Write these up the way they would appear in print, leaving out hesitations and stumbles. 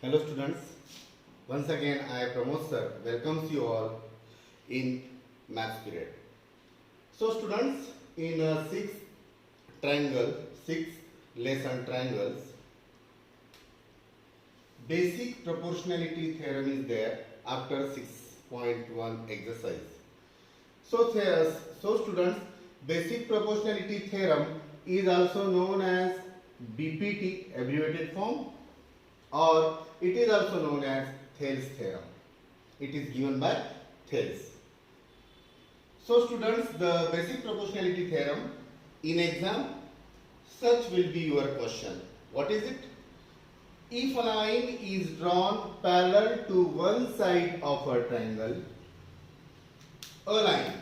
Hello students, once again I Pramod sir welcomes you all in maths period. So students, in six lesson triangles, basic proportionality theorem is there after 6.1 exercise. So students, basic proportionality theorem is also known as BPT abbreviated form, or it is also known as Thales theorem. It is given by Thales. So students, the basic proportionality theorem in exam, such will be your question. What is it? If a line is drawn parallel to one side of a triangle, a line.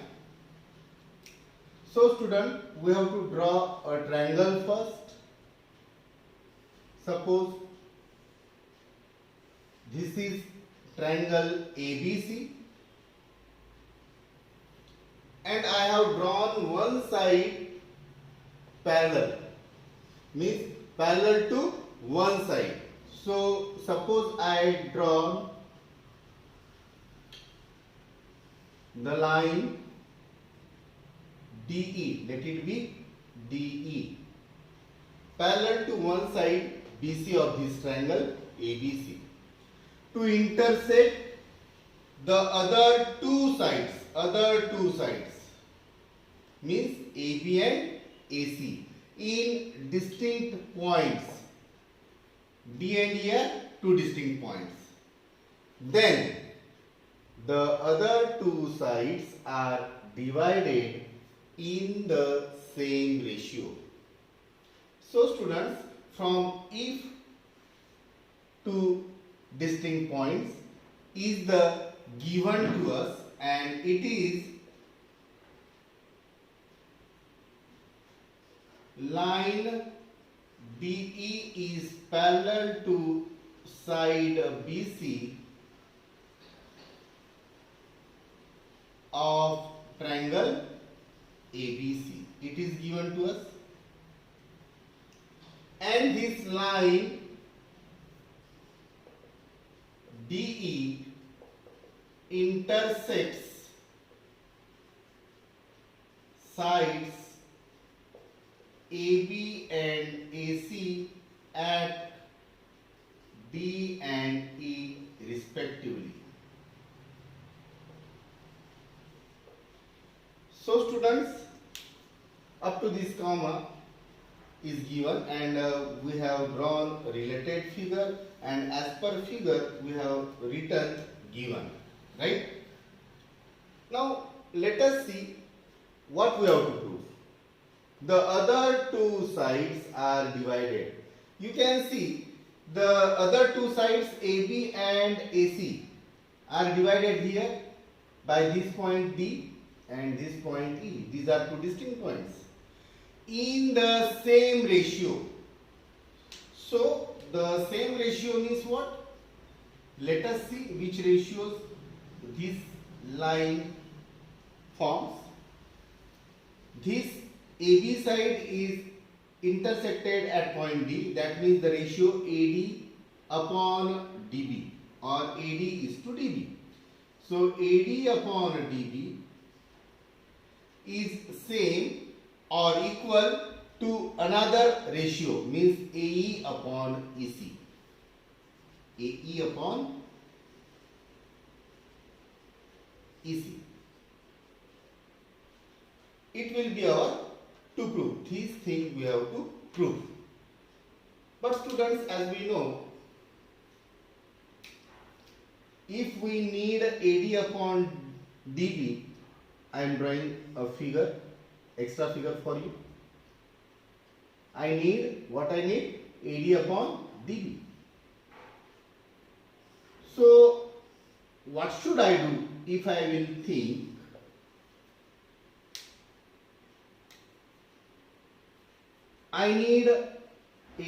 So student, we have to draw a triangle first. Suppose this is triangle ABC and I have drawn one side parallel, means parallel to one side. So suppose I draw the line DE, let it be DE, parallel to one side BC of this triangle ABC, to intersect the other two sides, means AB and AC, in distinct points. D and E are two distinct points. Then the other two sides are divided in the same ratio. So students, from if to distinct points is the given to us, and it is line DE is parallel to side BC of triangle ABC. It is given to us, and this line DE intersects sides AB and AC at D and E respectively. So students, up to this comma is given, and we have drawn related figure, and as per figure we have written given, right? Now let us see what we have to prove. The other two sides are divided. You can see the other two sides AB and AC are divided here by this point D and this point E. These are two distinct points in the same ratio. So the same ratio means what? Let us see which ratios this line forms. This AB side is intersected at point D, that means the ratio AD upon DB, or AD is to DB. So AD upon DB is same or equal to another ratio, means AE upon EC. AE upon EC. It will be our to prove. This thing we have to prove. But students, as we know, if we need AD upon DB, I am drawing a figure, extra figure for you. I need what I need? AD upon DB. So what should I do if I will think I need AD,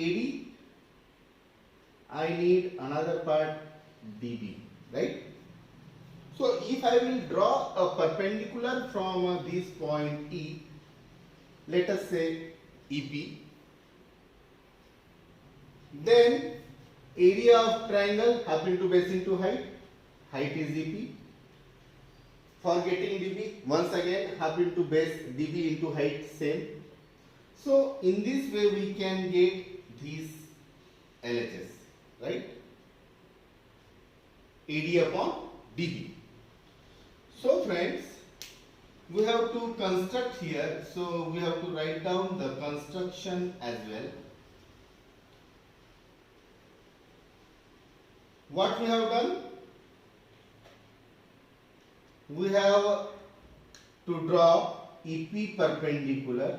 I need another part DB, right? So if I will draw a perpendicular from this point E, let us say EP, then area of triangle half into base into height. Height is dp. For getting db, once again half into base db into height, same. So in this way we can get these LHS, right? AD upon db. So friends, we have to construct here, so we have to write down the construction as well. What we have done? We have to draw EP perpendicular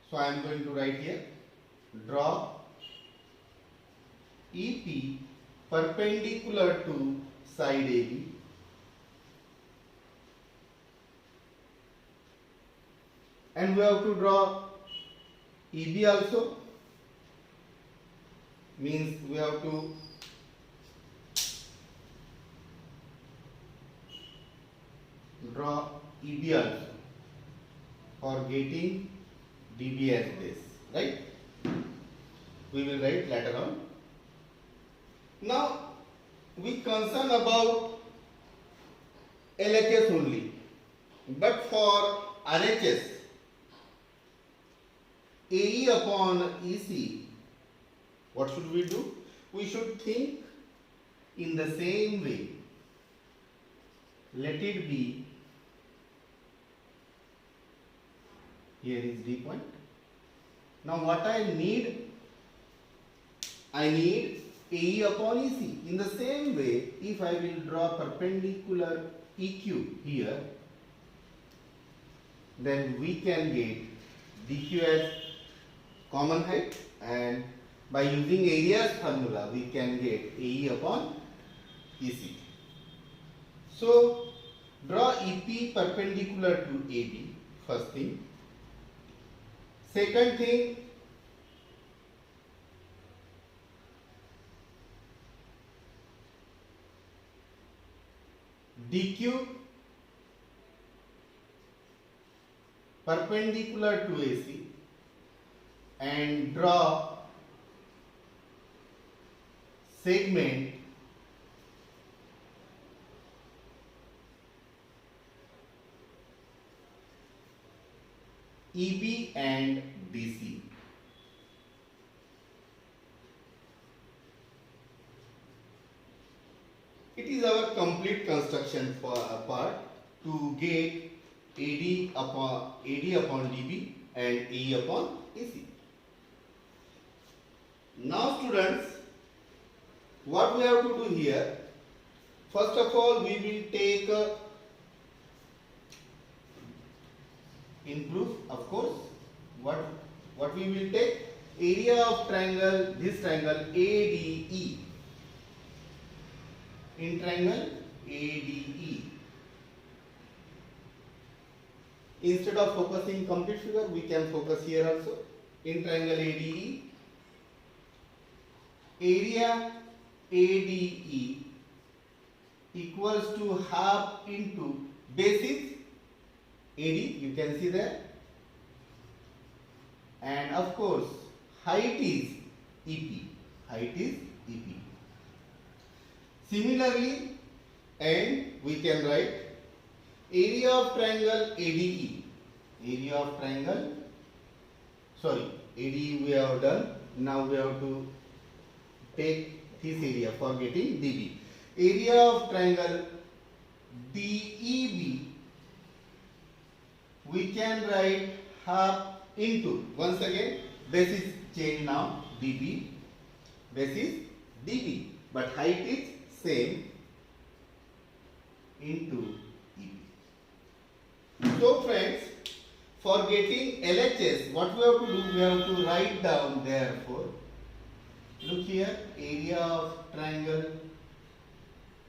so I am going to write here, draw EP perpendicular to side AB and we have to draw EB also, means we have to draw EB also for getting DB as base, right? We will write later on. Now we concern about LHS only, but for RHS, AE upon EC, what should we do? We should think in the same way. Let it be, here is D point. Now what I need AE upon EC. In the same way, if I will draw perpendicular EQ here, then we can get DQ as common height, and by using areas formula we can get AE upon EC. So draw EP perpendicular to AB, first thing. Second thing, DQ perpendicular to AC and draw segment EB and DC. It is our complete construction part to get AD upon DB and AE upon AC. Now students, what we have to do here, first of all we will take in proof, of course, what we will take, area of triangle, this triangle ADE, in triangle ADE. Instead of focusing complete figure, we can focus here also. In triangle ADE, area ADE equals to half into basis AD, you can see there, and of course height is EP, height is EP. Similarly, and we can write area of triangle ADE, area of triangle, ADE we have done, now we have to take this area for getting DB. Area of triangle DEB, we can write half into, once again basis change now, DB, basis DB, but height is same, into EB. So friends, for getting LHS, what we have to do, we have to write down therefore, look here, area of triangle,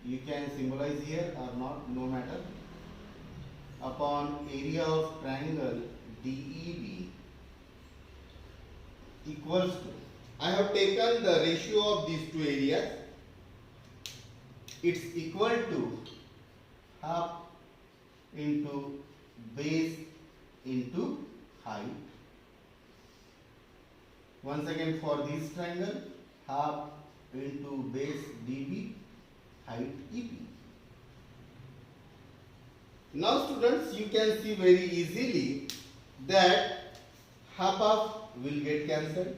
you can symbolize here or not, no matter, upon area of triangle DEB equals to, I have taken the ratio of these two areas, it's equal to half into base into height. Once again for this triangle, half into base dB, height EP. Now students, you can see very easily that half will get cancelled,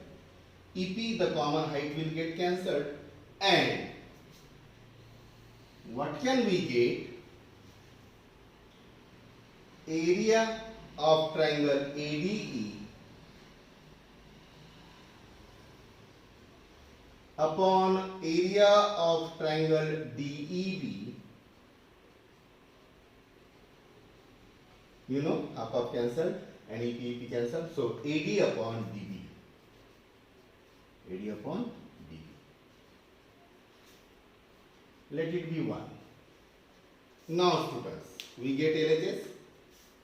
EP, the common height, will get cancelled, and what can we get? Area of triangle ADE upon area of triangle DEB. You know, half cancelled and EP cancelled. So AD upon DB. AD upon DB. Let it be 1. Now students, we get LHS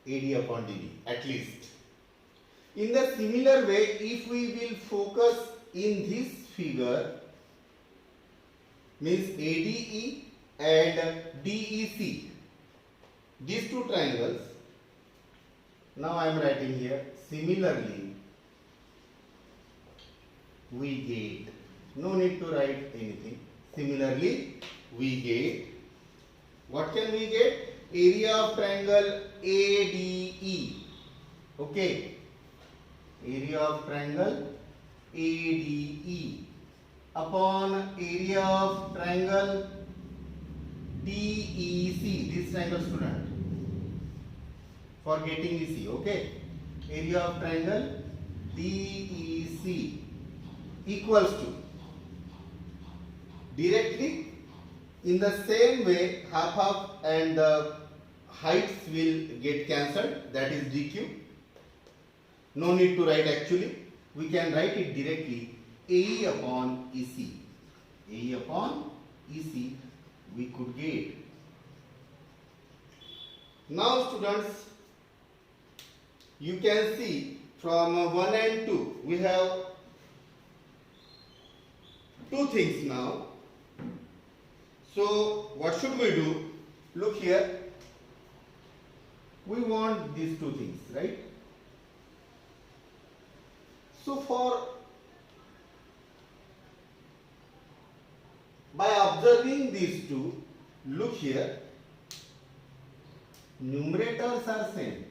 AD upon DB at least. In the similar way, if we will focus in this figure, means ADE and DEC, these two triangles. Now I am writing here, similarly we get, no need to write anything, similarly we get, what can we get? Area of triangle ADE, okay, area of triangle ADE upon area of triangle DEC, this triangle student, for getting EC, okay, area of triangle DEC equals to, directly in the same way half and the heights will get cancelled, that is DQ. No need to write actually, we can write it directly, AE upon EC. AE upon EC we could get. Now students, you can see from 1 and 2 we have two things now. So what should we do? Look here, we want these two things, right? So by observing these two, look here, numerators are same,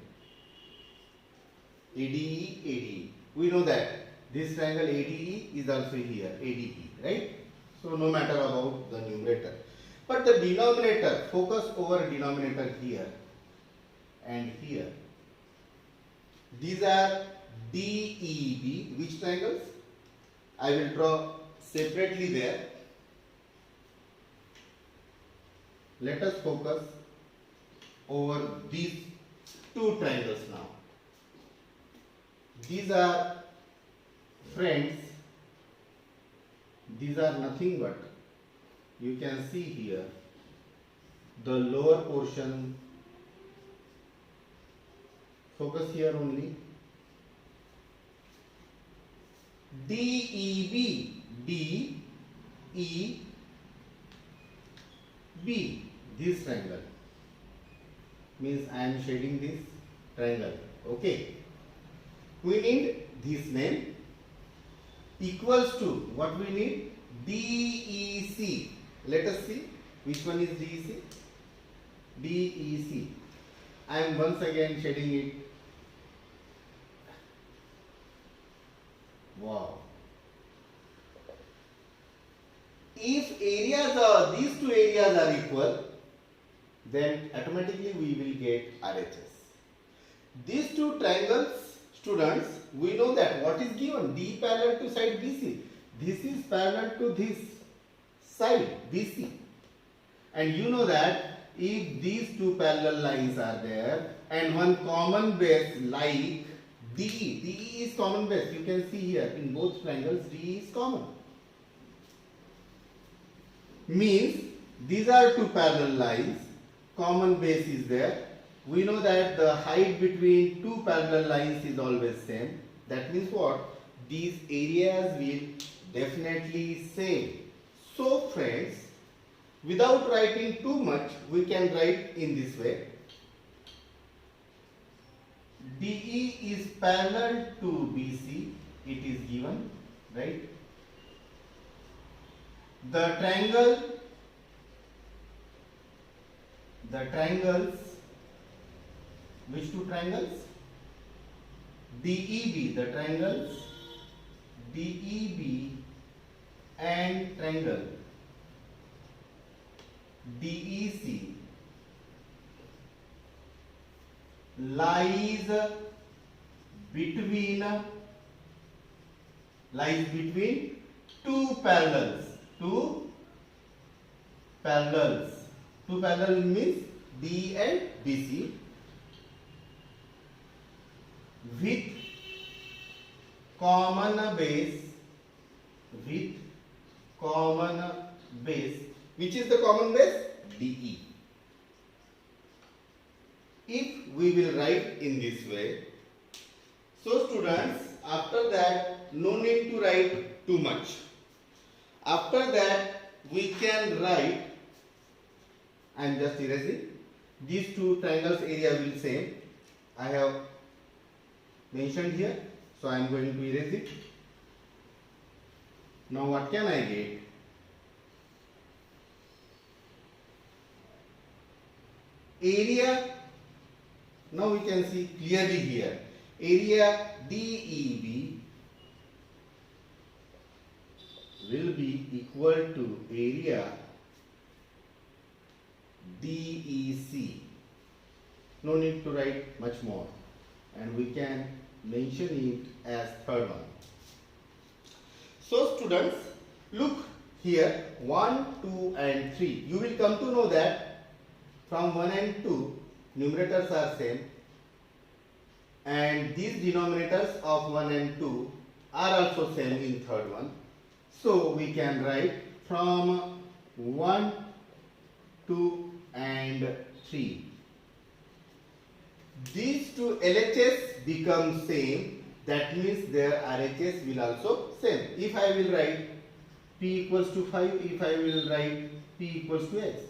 ADE, ADE. We know that this triangle ADE is also here, ADE, right? So no matter about the numerator. But the denominator, focus over denominator here and here. These are DEB, which triangles? I will draw separately there. Let us focus over these two triangles now. These are friends, these are nothing but, you can see here, the lower portion, focus here only, DEB, DEB, this triangle, means I am shading this triangle, okay. We need this name, equals to, what we need? DEC. Let us see which one is DEC. DEC. I am once again shading it. Wow. If areas are, these two areas are equal, then automatically we will get RHS. These two triangles, students, we know that what is given? D parallel to side BC. This is parallel to this side BC. And you know that if these two parallel lines are there and one common base like DE, DE is common base. You can see here in both triangles DE is common. Means these are two parallel lines, common base is there. We know that the height between two parallel lines is always same. That means what? These areas will definitely same. So friends, without writing too much, we can write in this way. DE is parallel to BC. It is given, right? The triangles, which two triangles? DEB, the triangles DEB and triangle DEC lies between two parallels. Two parallel means DE and BC with common base. Which is the common base? DE. If we will write in this way, so students, after that no need to write too much. After that we can write, I am just erasing, these two triangles area will same. I have mentioned here, so I am going to erase it. Now what can I get? Area, now we can see clearly here, area DEB will be equal to area DEC. No need to write much more, and we can mention it as third one. So students, look here, 1, 2 and 3. You will come to know that from 1 and 2 numerators are same, and these denominators of 1 and 2 are also same in third one. So we can write from 1, 2 and 3. These two LHS become same, that means their RHS will also same. If I will write P equals to 5, if I will write P equals to X,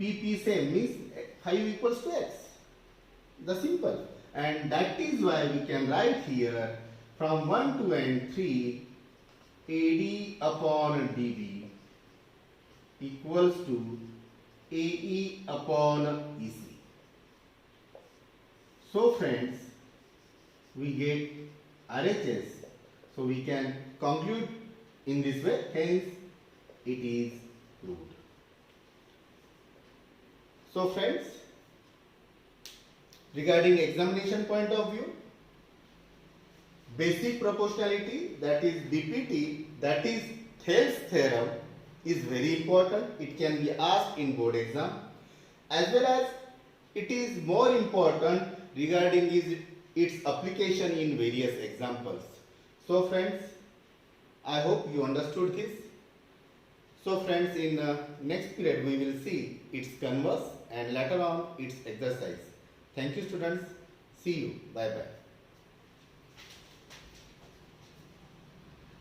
PP same means 5 equals to X. The simple. And that is why we can write here from 1, 2 and 3 AD upon DB equals to AE upon EC. So friends, we get RHS. So we can conclude in this way, hence it is proved. So friends, regarding examination point of view, basic proportionality, that is BPT, that is Thales theorem, is very important. It can be asked in board exam, as well as it is more important regarding its application in various examples. So friends, I hope you understood this. So friends, in next period we will see its converse and later on its exercise. Thank you students. See you. Bye bye.